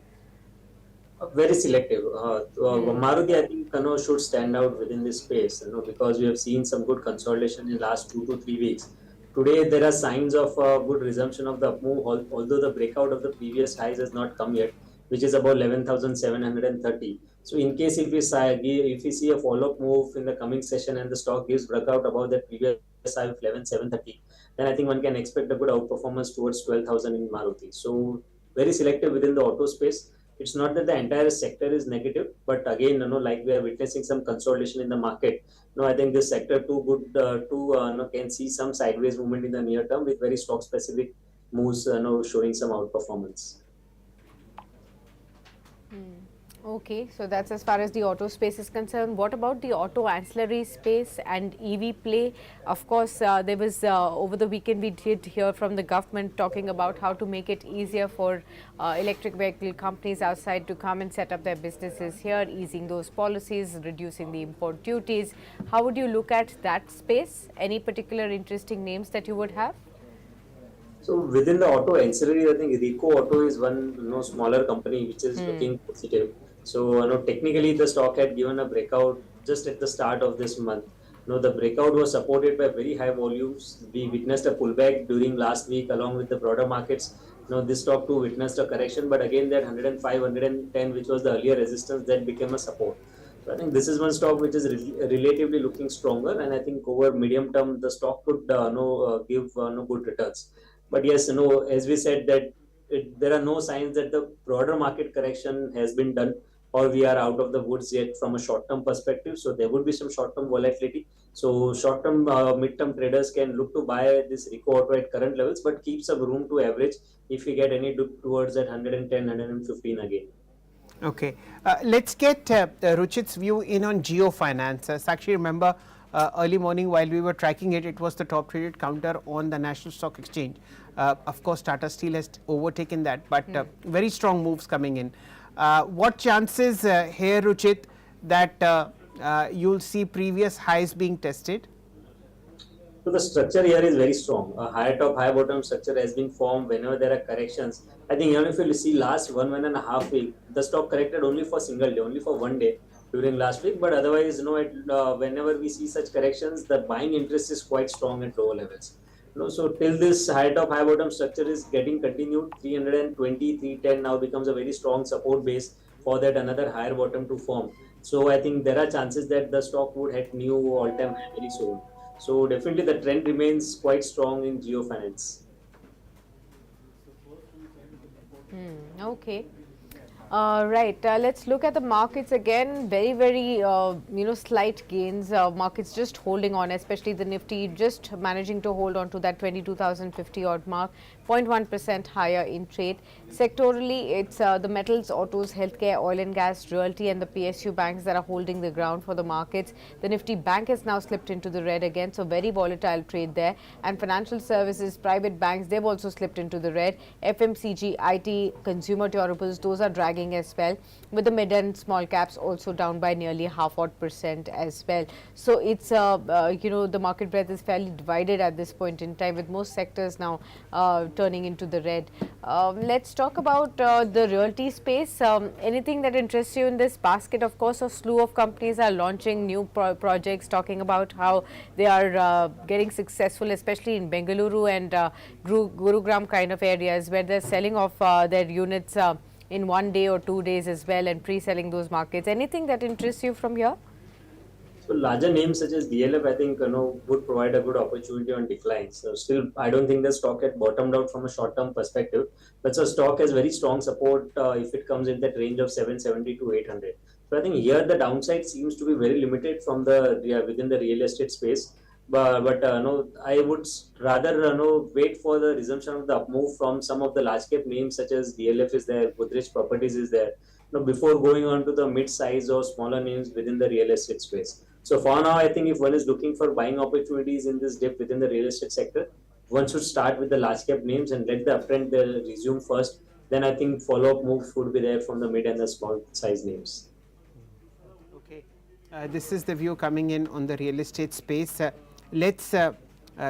Very selective. Maruti, I think, should stand out within this space, because we have seen some good consolidation in last 2 to 3 weeks. Today, there are signs of good resumption of the up move, although the breakout of the previous highs has not come yet, which is about 11,730. So, in case if we see a follow-up move in the coming session and the stock gives breakout above that previous high of 11,730, then I think one can expect a good outperformance towards 12,000 in Maruti. So, very selective within the auto space. It's not that the entire sector is negative, but again, like we are witnessing some consolidation in the market. I think this sector too good to can see some sideways movement in the near term with very stock specific moves, showing some outperformance. Okay, so that's as far as the auto space is concerned. What about the auto ancillary space and EV play? Of course, there was over the weekend we did hear from the government talking about how to make it easier for electric vehicle companies outside to come and set up their businesses here, easing those policies, reducing the import duties. How would you look at that space? Any particular interesting names that you would have? So within the auto ancillary, I think Rico Auto is one smaller company which is looking positive. So technically the stock had given a breakout just at the start of this month. The breakout was supported by very high volumes. We witnessed a pullback during last week along with the broader markets. This stock too witnessed a correction, but again that 105, 110, which was the earlier resistance, that became a support. So I think this is one stock which is relatively looking stronger, and I think over medium term the stock could give good returns. But yes, as we said that there are no signs that the broader market correction has been done or we are out of the woods yet from a short-term perspective. So there would be some short-term volatility. So short-term, mid-term traders can look to buy this Rico Auto at current levels, but keep some room to average if we get any dip towards that 110, 115 again. Okay, let's get Ruchit's view in on Geo Finance. Sakshi, remember early morning while we were tracking it, it was the top traded counter on the National Stock Exchange. Of course, Tata Steel has overtaken that, but very strong moves coming in. What chances here, Ruchit, that you'll see previous highs being tested? So the structure here is very strong. A higher top, higher bottom structure has been formed whenever there are corrections. I think even if you see last 1.5 week, the stock corrected only for single day, only for one day during last week. But otherwise, whenever we see such corrections, the buying interest is quite strong at lower levels. So till this higher top, higher bottom structure is getting continued, 320, 310 now becomes a very strong support base for that another higher bottom to form. So I think there are chances that the stock would hit new all-time high very soon. So definitely the trend remains quite strong in geofinance. Okay. Right. Let's look at the markets again. Very, slight gains. Markets just holding on, especially the Nifty just managing to hold on to that 22,050 odd mark, 0.1% higher in trade. Sectorally, it's the metals, autos, healthcare, oil and gas, realty, and the PSU banks that are holding the ground for the markets. The Nifty bank has now slipped into the red again, so very volatile trade there. And financial services, private banks, they've also slipped into the red. FMCG, IT, consumer durables, those are dragging as well, with the mid and small caps also down by nearly half odd percent as well. So it's the market breadth is fairly divided at this point in time, with most sectors now turning into the red. Let's talk about the realty space. Anything that interests you in this basket? Of course, a slew of companies are launching new projects, talking about how they are getting successful, especially in Bengaluru and Gurugram kind of areas, where they're selling off their units in 1 day or 2 days as well, and pre-selling those markets. Anything that interests you from here? So larger names such as DLF, I think would provide a good opportunity on decline. So still, I don't think the stock had bottomed out from a short-term perspective, but the stock has very strong support if it comes in that range of 770 to 800. So I think here the downside seems to be very limited from the within the real estate space. But no, I would rather wait for the resumption of the up move from some of the large cap names such as DLF is there, Godrej Properties is there, before going on to the mid size or smaller names within the real estate space. So for now, I think if one is looking for buying opportunities in this dip within the real estate sector, one should start with the large cap names and let the uptrend resume first. Then I think follow up moves would be there from the mid and the small size names. Okay, this is the view coming in on the real estate space. Let's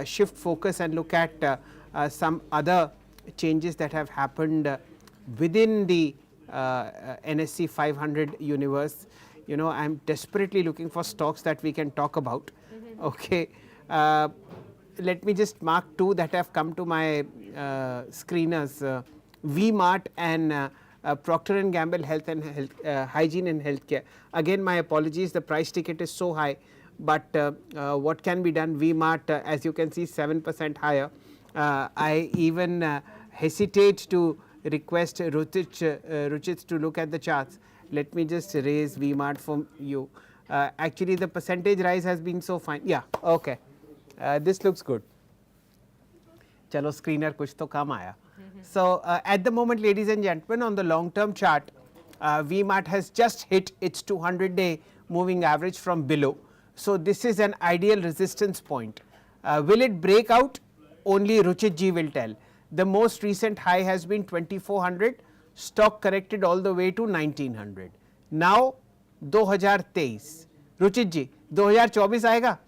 shift focus and look at some other changes that have happened within the NSE 500 universe. I'm desperately looking for stocks that we can talk about. Okay, let me just mark two that have come to my screeners: V-Mart and Procter & Gamble Health and Hygiene and Healthcare. Again, my apologies, the price ticket is so high, but what can be done? V-Mart, as you can see, 7% higher. I even hesitate to request Ruchit to look at the charts. Let me just raise V-Mart for you. Actually, the percentage rise has been so fine. Yeah, okay. This looks good. Chalo, screener kuch to kam aaya. So at the moment, ladies and gentlemen, on the long term chart, V-Mart has just hit its 200-day moving average from below. So this is an ideal resistance point. Will it break out? Only Ruchit ji will tell. The most recent high has been 2400. Stock corrected all the way to 1900. Now 2023. Ruchit ji, 2024 आएगा?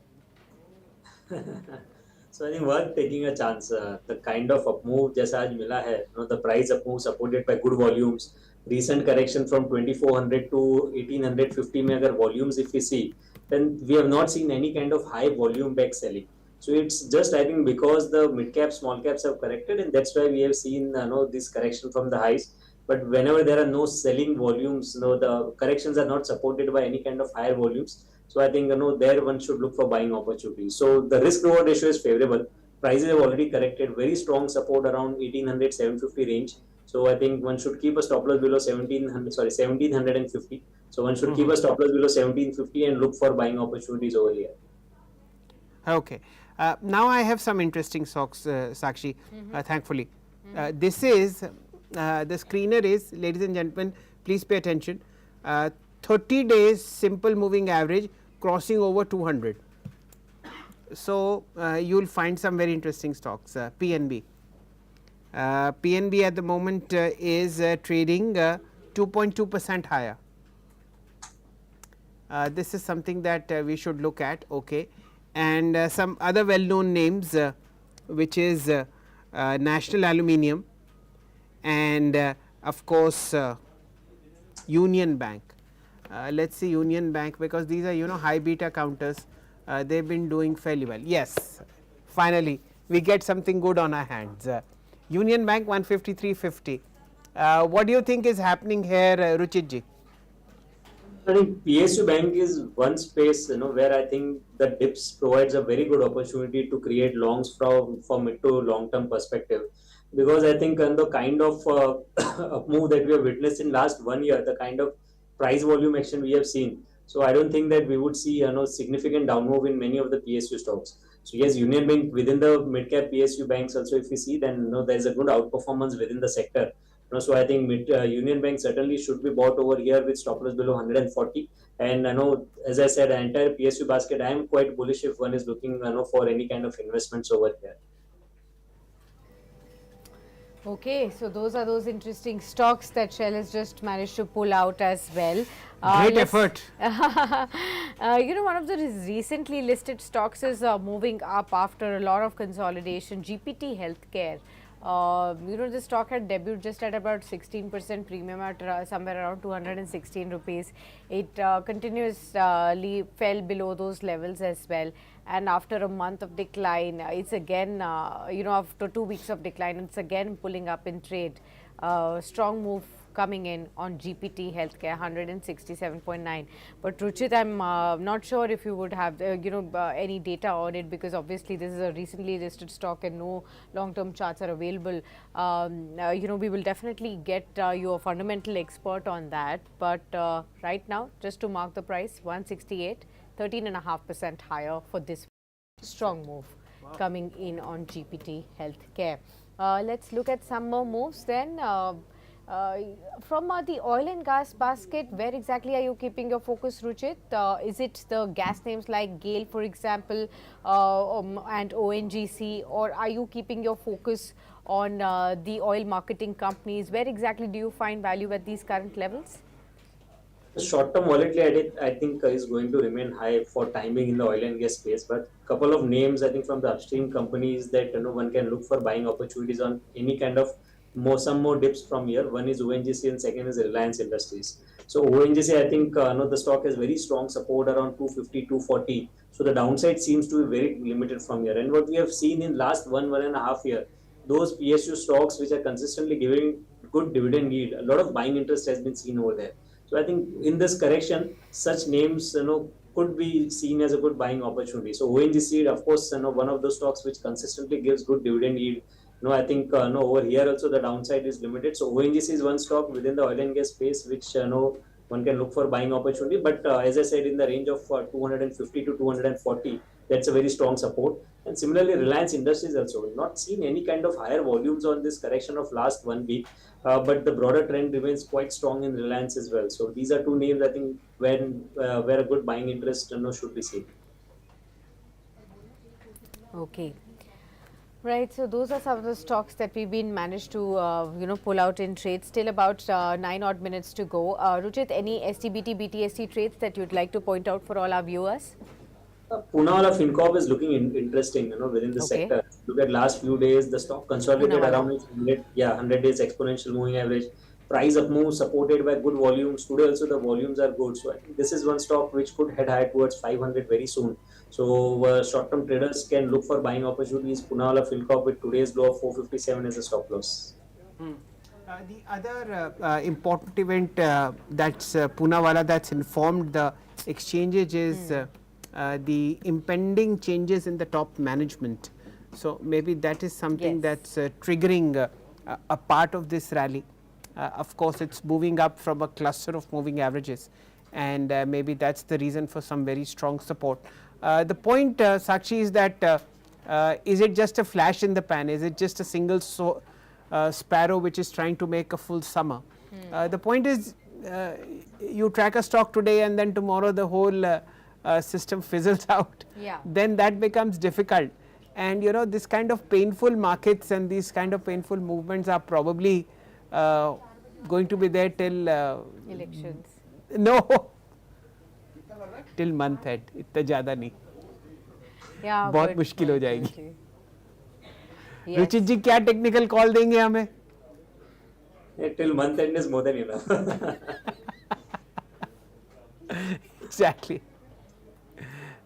So I think worth taking a chance. The kind of up move जैसा आज मिला है, the price up move supported by good volumes. Recent correction from 2400 to 1850 में अगर volumes if we see, then we have not seen any kind of high volume back selling. So it's just I think because the mid cap, small caps have corrected, and that's why we have seen this correction from the highs. But whenever there are no selling volumes, the corrections are not supported by any kind of higher volumes. So I think there one should look for buying opportunities. So the risk reward ratio is favorable. Prices have already corrected. Very strong support around 1800, 750 range. So I think one should keep a stop loss below 1750. So one should keep a stop loss below 1750 and look for buying opportunities over here. Okay. Now I have some interesting stocks, Sakshi, thankfully. This is, the screener is, ladies and gentlemen, please pay attention, 30 days simple moving average crossing over 200. So you will find some very interesting stocks. PNB. PNB at the moment is trading 2 2.2% higher. This is something that we should look at, okay. And some other well known names, which is National Aluminium and of course Union Bank. Let us see Union Bank, because these are high beta counters, they have been doing fairly well. Yes, finally we get something good on our hands. Union Bank 153.50. What do you think is happening here, Ruchit ji? I think PSU Bank is one space, where I think the dips provides a very good opportunity to create longs from mid to long term perspective, because I think the kind of move that we have witnessed in last 1 year, the kind of price volume action we have seen. So I don't think that we would see significant down move in many of the PSU stocks. So yes, Union Bank within the mid cap PSU banks also, if we see, then there is a good outperformance within the sector. So I think Union Bank certainly should be bought over here with stop loss below 140. And as I said, the entire PSU basket, I am quite bullish if one is looking for any kind of investments over here. Okay, so those are those interesting stocks that Shell has just managed to pull out as well. Great effort. One of the recently listed stocks is moving up after a lot of consolidation. GPT Healthcare. The stock had debuted just at about 16% premium at somewhere around 216 rupees. It continuously fell below those levels as well. And after a month of decline, it's again, after 2 weeks of decline, it's again pulling up in trade. Strong move coming in on GPT Healthcare, 167.9. But Ruchit, I'm not sure if you would have any data on it, because obviously this is a recently listed stock and no long-term charts are available. We will definitely get you a fundamental expert on that. But right now, just to mark the price, 168, 13.5% higher for this strong move coming in on GPT Healthcare. Let's look at some more moves then. From the oil and gas basket, where exactly are you keeping your focus, Ruchit? Is it the gas names like GAIL, for example, and ONGC, or are you keeping your focus on the oil marketing companies? Where exactly do you find value at these current levels? The short-term volatility, I think, is going to remain high for timing in the oil and gas space. But a couple of names, I think, from the upstream companies that one can look for buying opportunities on any kind of some more dips from here. One is ONGC and second is Reliance Industries. So ONGC, I think, the stock has very strong support around 250, 240. So the downside seems to be very limited from here. And what we have seen in last 1.5 year, those PSU stocks which are consistently giving good dividend yield, a lot of buying interest has been seen over there. So I think in this correction, such names could be seen as a good buying opportunity. So ONGC, of course, one of those stocks which consistently gives good dividend yield. I think over here also the downside is limited. So ONGC is one stock within the oil and gas space which one can look for buying opportunity. But as I said, in the range of 250 to 240, that's a very strong support. And similarly, Reliance Industries also not seen any kind of higher volumes on this correction of last 1 week. But the broader trend remains quite strong in Reliance as well. So these are two names, I think, where a good buying interest should be seen. Okay. Right, so those are some of the stocks that we've been managed to pull out in trades. Still about 9 odd minutes to go. Ruchit, any STBT, BTST trades that you'd like to point out for all our viewers? Poonawalla FinCorp is looking interesting, within the sector. Look at last few days, the stock consolidated around its 100 days exponential moving average. Price up move supported by good volumes. Today also the volumes are good. So I think this is one stock which could head high towards 500 very soon. So short-term traders can look for buying opportunities. Poonawalla FinCorp with today's low of 457 as a stop loss. The other important event that's Poonawalla that's informed the exchanges is the impending changes in the top management. So maybe that is something that's triggering a part of this rally. Of course, it's moving up from a cluster of moving averages, and maybe that's the reason for some very strong support. The point, Sakshi, is that is it just a flash in the pan? Is it just a single sparrow which is trying to make a full summer? The point is, you track a stock today and then tomorrow the whole system fizzles out. Then that becomes difficult. And this kind of painful markets and these kind of painful movements are probably going to be there till Elections. no, till month end. इतना ज़्यादा नहीं, Yeah, बहुत but मुश्किल हो जाएगी. volatility. Yes. Ruchit जी क्या technical call देंगे हमें? Till month end is more than enough. Exactly.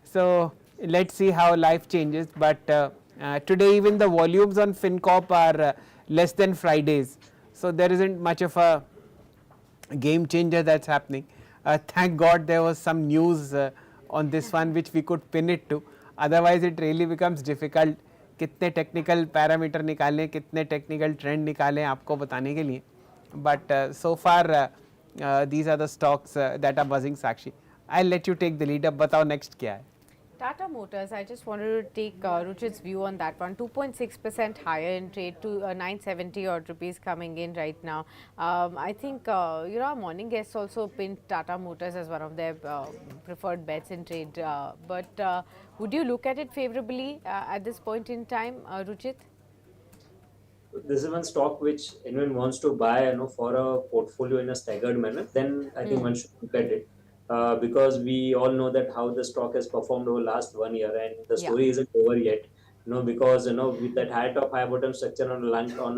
So let's see how life changes. But today even the volumes on FinCorp are less than Friday's. So there isn't much of a game changer that's happening. Thank God there was some news on this one which we could pin it to. Otherwise it really becomes difficult. कितने technical parameter निकालें, कितने technical trend निकालें आपको बताने के लिए. But so far these are the stocks that are buzzing. Sakshi, I'll let you take the lead. अब बताओ next क्या है? Tata Motors, I just wanted to take Ruchit's view on that one. 2.6% higher in trade to 970 odd rupees coming in right now. I think our morning guests also pinned Tata Motors as one of their preferred bets in trade. But would you look at it favorably at this point in time, Ruchit? This is one stock which anyone wants to buy, for a portfolio in a staggered manner. Then I think one should look at it. Because we all know that how the stock has performed over last 1 year, and the story isn't over yet. Because with that high top high bottom structure on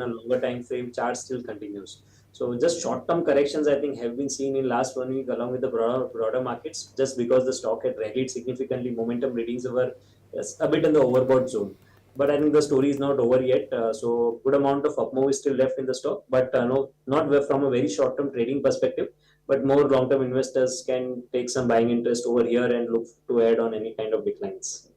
a longer time frame, chart still continues. So just short term corrections I think have been seen in last 1 week along with the broader markets, just because the stock had rallied significantly. Momentum readings were a bit in the overbought zone. But I think the story is not over yet. So good amount of up move is still left in the stock, but no, not from a very short term trading perspective. But more long-term investors can take some buying interest over here and look to add on any kind of declines.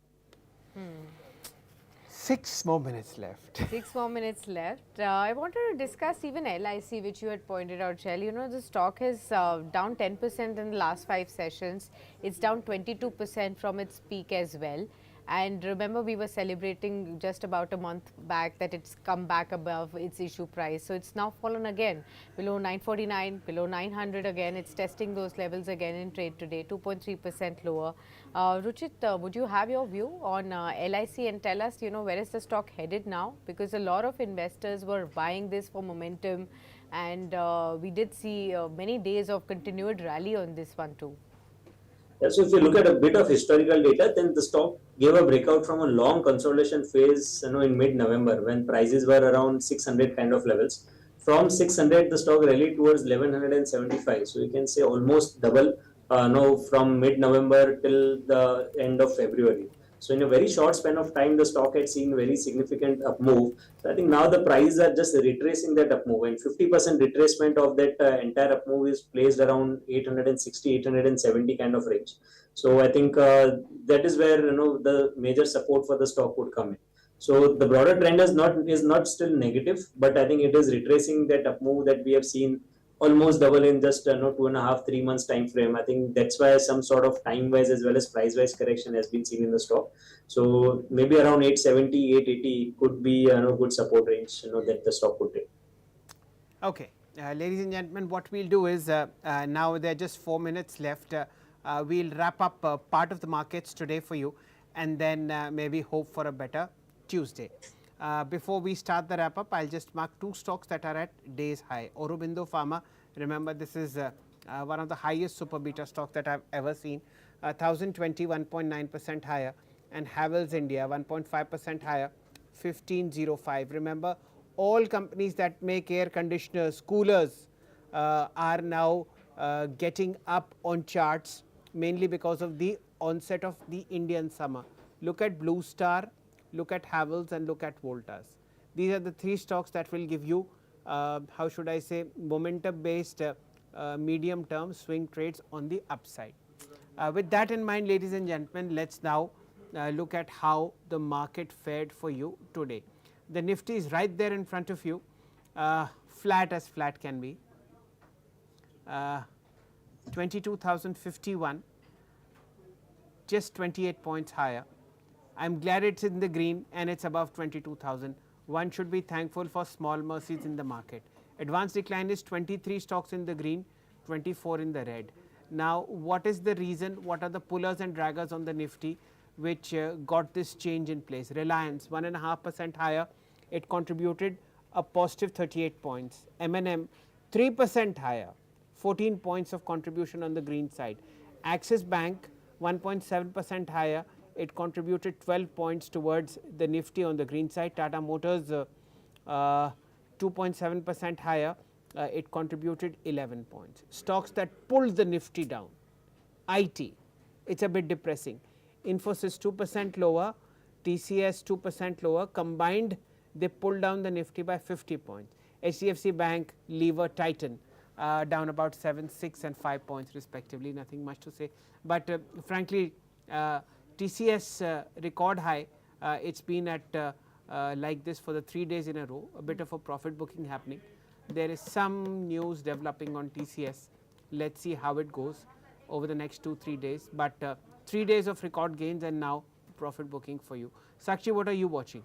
6 more minutes left. 6 more minutes left. I wanted to discuss even LIC, which you had pointed out, Shell. The stock is down 10% in the last 5 sessions. It's down 22% from its peak as well. And remember, we were celebrating just about a month back that it's come back above its issue price. So it's now fallen again below 949, below 900 again. It's testing those levels again in trade today, 2.3% lower. Ruchit, would you have your view on LIC and tell us, where is the stock headed now? Because a lot of investors were buying this for momentum, and we did see many days of continued rally on this one too. Yeah, so if you look at a bit of historical data, then the stock gave a breakout from a long consolidation phase, in mid-November when prices were around 600 kind of levels. From 600, the stock rallied towards 1175. So you can say almost double, from mid-November till the end of February. So in a very short span of time, the stock had seen very significant up move. So I think now the prices are just retracing that up move, and 50% retracement of that entire up move is placed around 860, 870 kind of range. So I think that is where the major support for the stock would come in. So the broader trend is not still negative, but I think it is retracing that up move that we have seen almost double in just 2.5, 3 months time frame. I think that's why some sort of time wise as well as price wise correction has been seen in the stock. So maybe around 870, 880 could be a good support range that the stock would take. Okay, ladies and gentlemen, what we'll do is now there are just 4 minutes left. We'll wrap up part of the markets today for you, and then maybe hope for a better Tuesday. Before we start the wrap up, I'll just mark 2 stocks that are at day's high. Aurobindo Pharma, remember this is one of the highest super beta stocks that I've ever seen, 1021.9% higher, and Havells India 1.5% higher, 1505. Remember, all companies that make air conditioners, coolers are now getting up on charts, mainly because of the onset of the Indian summer. Look at Blue Star, look at Havells, and look at Voltas. These are the 3 stocks that will give you, how should I say, momentum based medium term swing trades on the upside. With that in mind, ladies and gentlemen, let's now look at how the market fared for you today. The Nifty is right there in front of you, flat as flat can be, 22,051, just 28 points higher. I'm glad it's in the green and it's above 22,000. One should be thankful for small mercies in the market. Advanced decline is 23 stocks in the green, 24 in the red. Now, what is the reason? What are the pullers and draggers on the Nifty which got this change in place? Reliance 1.5% higher. It contributed a positive 38 points. M&M 3% higher, 14 points of contribution on the green side. Axis Bank 1.7% higher, it contributed 12 points towards the Nifty on the green side. Tata Motors 2.7% higher, it contributed 11 points. Stocks that pulled the Nifty down: IT, it's a bit depressing. Infosys 2% lower, TCS 2% lower, combined they pulled down the Nifty by 50 points. HDFC Bank, Lever, Titan down about 7, 6 and 5 points respectively, nothing much to say. But frankly, TCS record high, it's been at like this for the 3 days in a row, a bit of a profit booking happening. There is some news developing on TCS. Let's see how it goes over the next 2-3 days. But 3 days of record gains and now profit booking for you. Sakshi, what are you watching?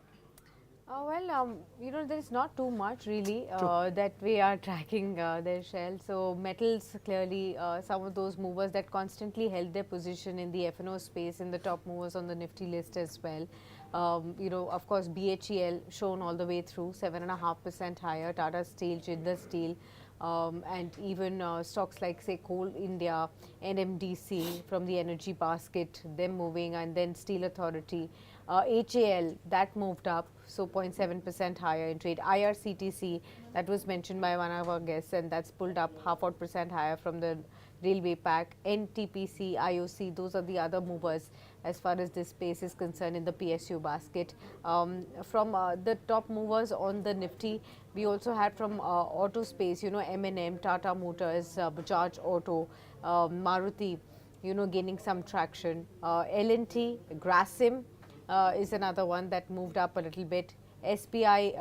Well, there is not too much really that we are tracking there, Shell. So metals, clearly some of those movers that constantly held their position in the F&O space, in the top movers on the Nifty list as well. Of course, BHEL shown all the way through, 7.5% higher, Tata Steel, Jindal Steel, and even stocks like, say, Coal India, NMDC from the energy basket, them moving, and then Steel Authority. HAL, that moved up, so 0.7% higher in trade. IRCTC, that was mentioned by one of our guests, and that's pulled up 0.5% higher from the railway pack. NTPC, IOC, those are the other movers as far as this space is concerned in the PSU basket. From the top movers on the Nifty, we also had from auto space, M&M, Tata Motors, Bajaj Auto, Maruti, gaining some traction. L&T, Grasim is another one that moved up a little bit. SBI,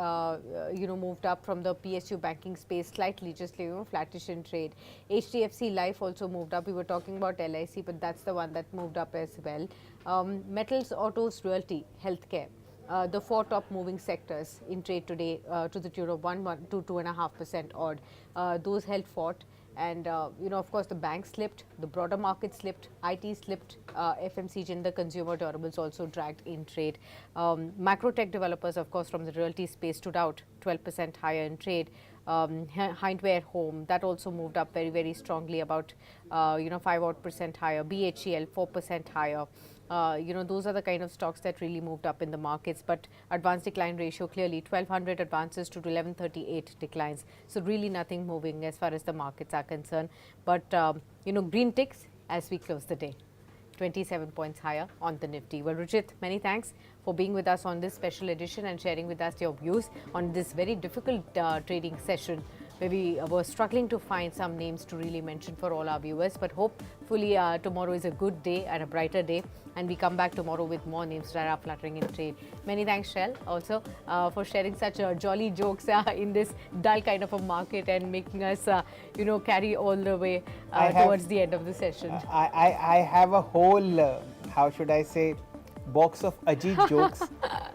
moved up from the PSU banking space slightly, just flattish in trade. HDFC Life also moved up. We were talking about LIC, but that's the one that moved up as well. Metals, autos, realty, healthcare. The 4 top moving sectors in trade today to the tune of 1 to 2.5% odd. Those held fort. And, of course, the bank slipped, the broader market slipped, IT slipped, FMCG and the consumer durables also dragged in trade. Macro tech developers, of course, from the realty space stood out, 12% higher in trade. Hindware Home, that also moved up very, very strongly, about 5% higher. BHEL, 4% higher. Those are the kind of stocks that really moved up in the markets, but advanced decline ratio clearly 1200 advances to 1138 declines. So really nothing moving as far as the markets are concerned. But, green ticks as we close the day. 27 points higher on the Nifty. Well, Ruchit, many thanks for being with us on this special edition and sharing with us your views on this very difficult trading session, where we were struggling to find some names to really mention for all our viewers. But hopefully tomorrow is a good day and a brighter day, and we come back tomorrow with more names that are fluttering in trade. Many thanks, Shell, also for sharing such jolly jokes in this dull kind of a market and making us, carry all the way towards the end of the session. I have a whole, how should I say, box of Ajit jokes,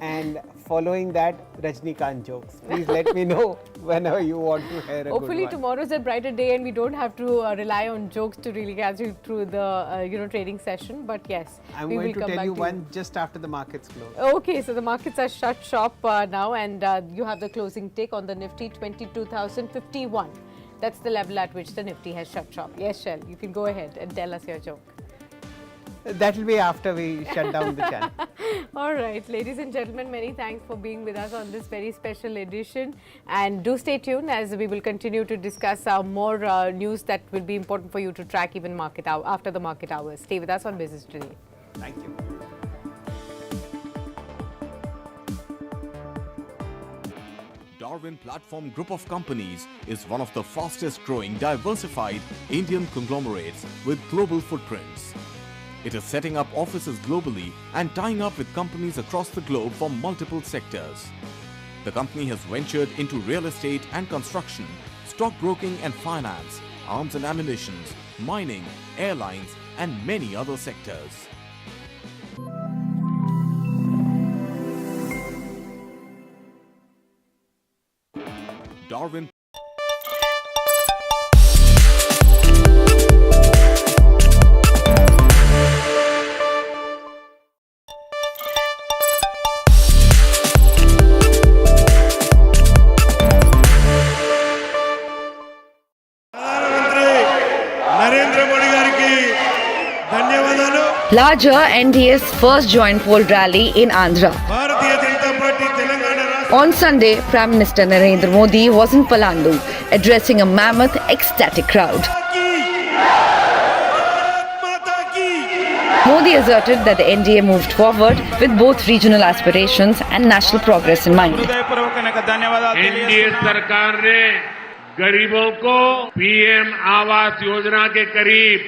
and following that, Rajnikant jokes. Please let me know whenever you want to hear a Hopefully good one. tomorrow is a brighter day and we don't have to rely on jokes to really catch you through the trading session. But yes, I'm we going will to come tell back you to one just after the markets close. Okay, so the markets are shut shop now, and you have the closing tick on the Nifty, 22,051. That's the level at which the Nifty has shut shop. Yes, Shell, you can go ahead and tell us your joke. That will be after we shut down the channel. All right, ladies and gentlemen, many thanks for being with us on this very special edition. And do stay tuned as we will continue to discuss more news that will be important for you to track even after the market hours. Stay with us on Business Today. Thank you. Darwin Platform Group of Companies is one of the fastest growing diversified Indian conglomerates with global footprints. It is setting up offices globally and tying up with companies across the globe for multiple sectors. The company has ventured into real estate and construction, stockbroking and finance, arms and ammunition, mining, airlines, and many other sectors. Darwin Larger NDA's first joint poll rally in Andhra. On Sunday, Prime Minister Narendra Modi was in Palandu, addressing a mammoth, ecstatic crowd. Modi asserted that the NDA moved forward with both regional aspirations and national progress in mind. NDA सरकार ने गरीबों को PM Awas Yojana के करीब